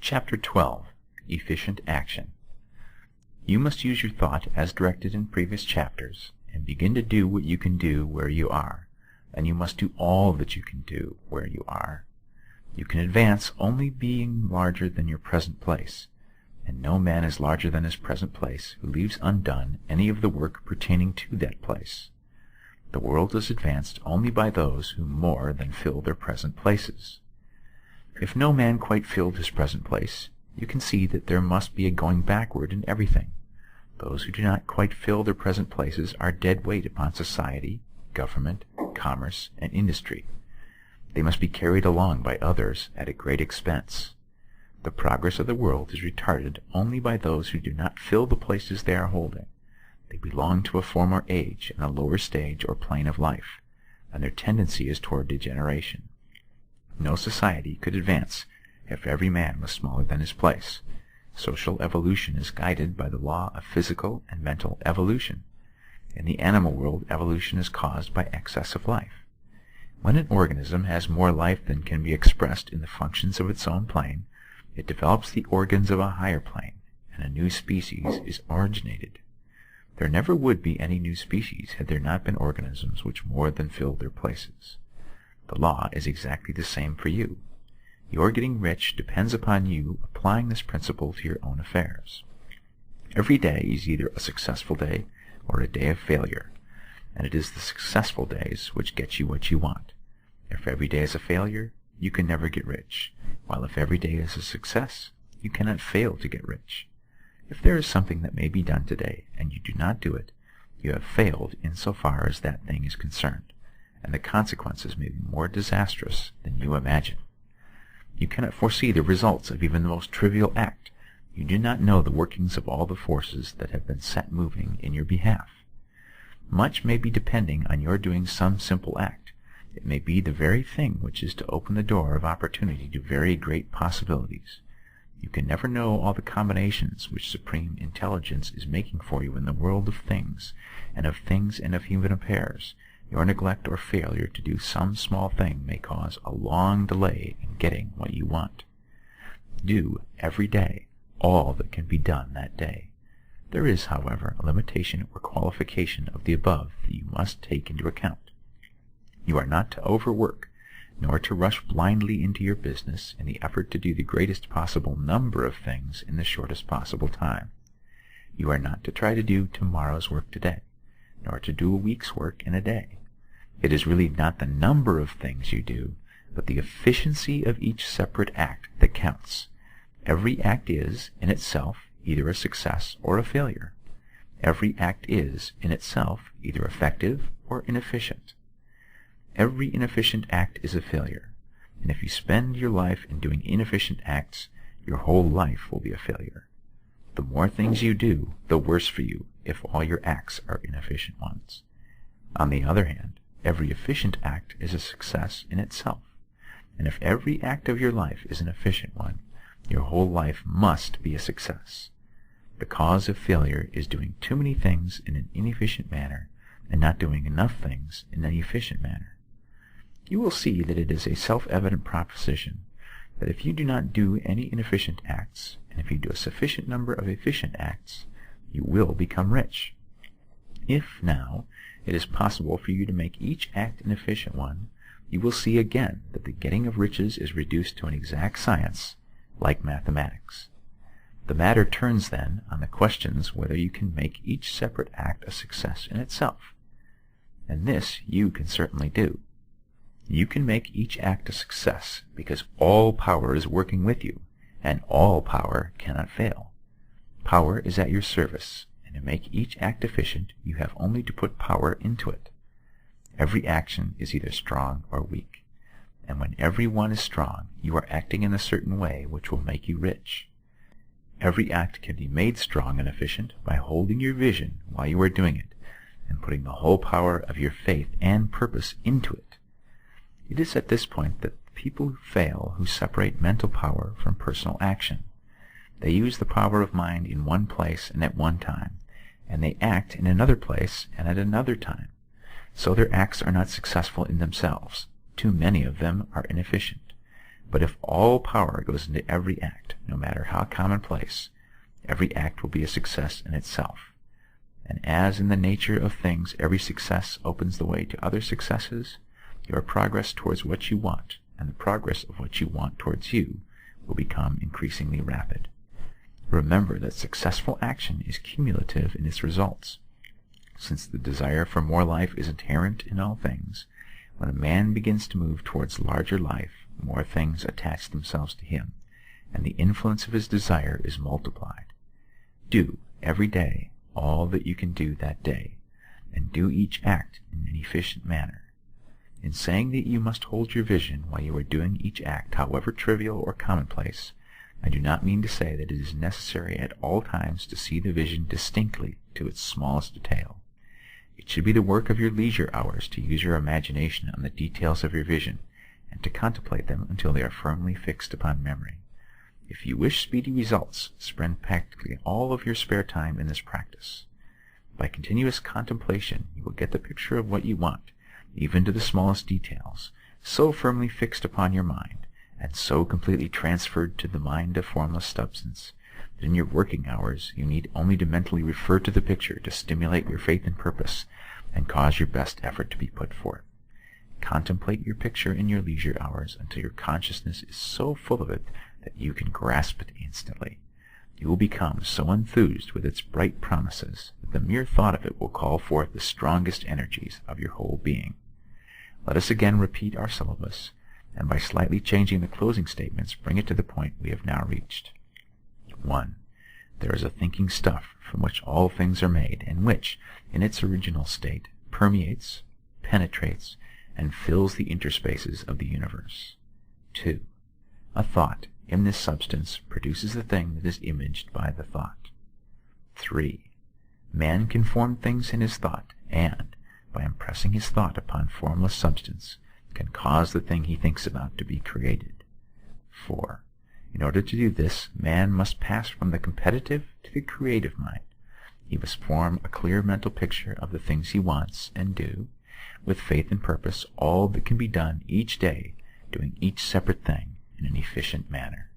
Chapter 12. Efficient Action. You must use your thought as directed in previous chapters, and begin to do what you can do where you are, and you must do all that you can do where you are. You can advance only being larger than your present place, and no man is larger than his present place who leaves undone any of the work pertaining to that place. The world is advanced only by those who more than fill their present places. If no man quite filled his present place, you can see that there must be a going backward in everything. Those who do not quite fill their present places are dead weight upon society, government, commerce, and industry. They must be carried along by others at a great expense. The progress of the world is retarded only by those who do not fill the places they are holding. They belong to a former age and a lower stage or plane of life, and their tendency is toward degeneration. No society could advance if every man was smaller than his place. Social evolution is guided by the law of physical and mental evolution. In the animal world, evolution is caused by excess of life. When an organism has more life than can be expressed in the functions of its own plane, it develops the organs of a higher plane, and a new species is originated. There never would be any new species had there not been organisms which more than filled their places. The law is exactly the same for you. Your getting rich depends upon you applying this principle to your own affairs. Every day is either a successful day or a day of failure, and it is the successful days which get you what you want. If every day is a failure, you can never get rich, while if every day is a success, you cannot fail to get rich. If there is something that may be done today, and you do not do it, you have failed insofar as that thing is concerned, and the consequences may be more disastrous than you imagine. You cannot foresee the results of even the most trivial act. You do not know the workings of all the forces that have been set moving in your behalf. Much may be depending on your doing some simple act. It may be the very thing which is to open the door of opportunity to very great possibilities. You can never know all the combinations which supreme intelligence is making for you in the world of things and of human affairs. Your neglect or failure to do some small thing may cause a long delay in getting what you want. Do, every day, all that can be done that day. There is, however, a limitation or qualification of the above that you must take into account. You are not to overwork, nor to rush blindly into your business in the effort to do the greatest possible number of things in the shortest possible time. You are not to try to do tomorrow's work today, nor to do a week's work in a day. It is really not the number of things you do, but the efficiency of each separate act that counts. Every act is, in itself, either a success or a failure. Every act is, in itself, either effective or inefficient. Every inefficient act is a failure, and if you spend your life in doing inefficient acts, your whole life will be a failure. The more things you do, the worse for you if all your acts are inefficient ones. On the other hand, every efficient act is a success in itself, and if every act of your life is an efficient one, your whole life must be a success. The cause of failure is doing too many things in an inefficient manner and not doing enough things in an efficient manner. You will see that it is a self-evident proposition that if you do not do any inefficient acts, and if you do a sufficient number of efficient acts, you will become rich. If, now, it is possible for you to make each act an efficient one, you will see again that the getting of riches is reduced to an exact science, like mathematics. The matter turns, then, on the questions whether you can make each separate act a success in itself. And this you can certainly do. You can make each act a success because all power is working with you, and all power cannot fail. Power is at your service, and to make each act efficient, you have only to put power into it. Every action is either strong or weak, and when every one is strong, you are acting in a certain way which will make you rich. Every act can be made strong and efficient by holding your vision while you are doing it, and putting the whole power of your faith and purpose into it. It is at this point that people fail who separate mental power from personal action. They use the power of mind in one place and at one time, and they act in another place and at another time. So their acts are not successful in themselves. Too many of them are inefficient. But if all power goes into every act, no no matter how commonplace, every act will be a success in itself. And as in the nature of things every success opens the way to other successes, your progress towards what you want and the progress of what you want towards you will become increasingly rapid. Remember that successful action is cumulative in its results. Since the desire for more life is inherent in all things, when a man begins to move towards larger life, more things attach themselves to him, and the influence of his desire is multiplied. Do, every day, all that you can do that day, and do each act in an efficient manner. In saying that you must hold your vision while you are doing each act, however trivial or commonplace, I do not mean to say that it is necessary at all times to see the vision distinctly to its smallest detail. It should be the work of your leisure hours to use your imagination on the details of your vision, and to contemplate them until they are firmly fixed upon memory. If you wish speedy results, spend practically all of your spare time in this practice. By continuous contemplation, you will get the picture of what you want, even to the smallest details, so firmly fixed upon your mind, and so completely transferred to the mind of formless substance, that in your working hours you need only to mentally refer to the picture to stimulate your faith and purpose, and cause your best effort to be put forth. Contemplate your picture in your leisure hours until your consciousness is so full of it that you can grasp it instantly. You will become so enthused with its bright promises that the mere thought of it will call forth the strongest energies of your whole being. Let us again repeat our syllabus, and by slightly changing the closing statements, bring it to the point we have now reached. 1. There is a thinking stuff from which all things are made, and which, in its original state, permeates, penetrates, and fills the interspaces of the universe. 2. A thought in this substance produces the thing that is imaged by the thought. 3. Man can form things in his thought, and, by impressing his thought upon formless substance, can cause the thing he thinks about to be created. 4. In order to do this, man must pass from the competitive to the creative mind. He must form a clear mental picture of the things he wants, and do, with faith and purpose, all that can be done each day, doing each separate thing in an efficient manner.